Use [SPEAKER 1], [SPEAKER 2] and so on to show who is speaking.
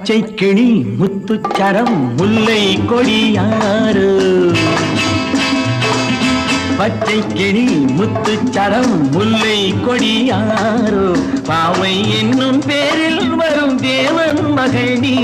[SPEAKER 1] பச்சை கிளி முத்துச்சரம் முல்லை கொடியாறு பச்சை கிளி முத்துச்சரம் முல்லை கொடியாறு பாவை என்னும் பேரில் வரும் தேவன் மகள் நீ